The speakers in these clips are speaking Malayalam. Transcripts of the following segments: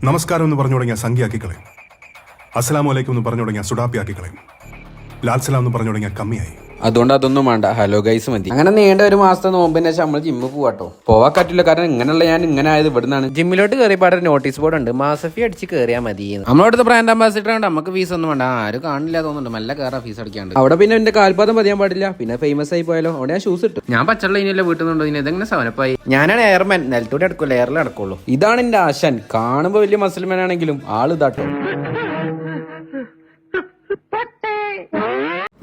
നമസ്കാരം എന്ന് പറഞ്ഞു തുടങ്ങിയ സംഖ്യയാക്കി കളയും. അസ്സലാമു അലൈക്കും എന്ന് പറഞ്ഞു തുടങ്ങിയ സുഡാപ്പിയാക്കി കളയും. ലാൽസലാം എന്ന് പറഞ്ഞു തുടങ്ങിയ കമ്മിയായി. അതുകൊണ്ട് അതൊന്നും വേണ്ട, ഹലോ ഗൈസ് മതി. അങ്ങനെ നീണ്ട ഒരു മാസത്തെ നോമ്പിന് ശേഷം നമ്മൾ ജിമ്മിൽ പോവാട്ടോ. പോവാൻ പറ്റില്ല, കാരണം ഇങ്ങനെയുള്ള ഞാൻ ഇങ്ങനെ ആയത് ഇവിടുന്നാണ്. ജിമ്മിലോട്ട് കയറിയപ്പാട് നോട്ടീസ് ബോർഡ് ഉണ്ട്, മാസഫി അടിച്ച് കയറിയാൽ മതി. നമ്മളവിടുത്തെ ബ്രാൻഡ് അംബാസിഡർ ഉണ്ട്, നമുക്ക് ഫീസ് ഒന്നും വേണ്ട. ആരും കാണില്ല തോന്നുന്നുണ്ട്, നല്ല കയറാ ഫീസ് അടിക്കാണ്ട്. അവിടെ പിന്നെ എന്റെ കാൽപാദം പതിയാൻ പാടില്ല, പിന്നെ ഫേമസ് ആയി പോയാലോ. അവിടെ ഞാൻ ഷൂസ് ഇട്ടു. ഞാൻ പച്ചള്ള ഇനിയല്ലേ വീട്ടിൽ നിന്നുണ്ടോ, ഇനി ഇതെങ്ങനെ സവനപ്പായി. ഞാനാണ് എയർമാൻ, നിലത്തോടെ അടുക്കുള്ളൂ, എയറിൽ നടക്കുള്ളൂ. ഇതാണ് എന്റെ ആശാൻ. കാണുമ്പോ വലിയ മസിൽമാൻ ആണെങ്കിലും ആള് ഇതാട്ടോ.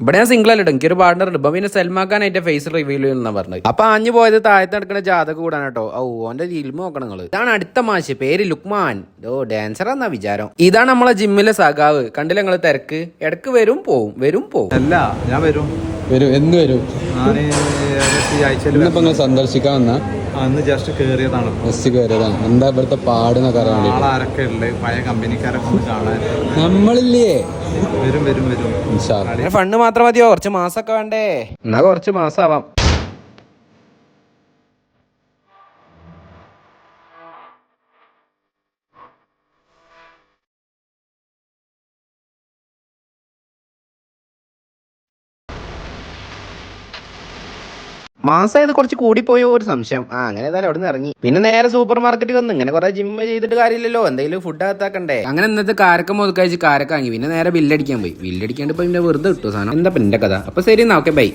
ഇവിടെ ഞാൻ സിംഗിൾ അല്ല, എനിക്കൊരു പാർട്ണർ ഉണ്ട്. ഇപ്പൊ പിന്നെ സൽമാക്കാനായിട്ട് ഫേസ് റിവീൽ ചെയ്യുന്ന പറഞ്ഞത്. അപ്പൊ അഞ്ഞു പോയത് താഴത്ത് നടക്കുന്ന ജാതക കൂടാൻ കേട്ടോ. ഓന്റെ ഫിലിം നോക്കണം നിങ്ങള്. ഇതാണ് അടുത്ത മാഷ്, പേര് ലുക്മാൻ. ഡാൻസർ എന്നാ വിചാരം. ഇതാണ് നമ്മളെ ജിമ്മിലെ സഖാവ്. കണ്ടില്ല നിങ്ങള് തിരക്ക്. ഇടക്ക് വരും പോവും, വരും പോവും. അല്ല ഞാൻ വരും എന്ന് വരും. സന്ദർശിക്കാൻ വന്ന അന്ന് ജസ്റ്റ് കേറിയതാണ്. എന്താ ഇവിടുത്തെ പാടുന്നൊക്കെ ആളാരൊക്കെ ഉള്ളത്, പഴയ കമ്പനിക്കാരൊക്കെ ഒന്ന് കാണാൻ നമ്മളില്ലേ. വരും വരും വരും. ഫണ്ട് മാത്രം മതിയോ, കുറച്ച് മാസമൊക്കെ വേണ്ടേ? എന്നാ കുറച്ച് മാസമാവാം. മാസമായത് കുറച്ച് കൂടിപ്പോയോ ഒരു സംശയം. അങ്ങനെ ഏതായാലും അവിടെ നിന്ന് ഇറങ്ങി. പിന്നെ നേരെ സൂപ്പർ മാർക്കറ്റിൽ വന്നു. ഇങ്ങനെ കുറെ ജിമ്മ് ചെയ്തിട്ട് കാര്യമില്ലല്ലോ, എന്തെങ്കിലും ഫുഡ് അകത്താക്കണ്ടേ. അങ്ങനെ ഇന്നത്തെ കാരക്ക മുതക്കഴിച്ച് കാരക്ക വാങ്ങി. പിന്നെ നേരെ ബില്ലടിക്കാൻ പോയി. ബില്ലടിക്കാണ്ട് ഇപ്പൊ പിന്നെ വെറുതെ കിട്ടും സാധനം. എന്താ പിന്നെ കഥ. അപ്പൊ ശരി എന്നാ, ഓക്കെ ബൈ.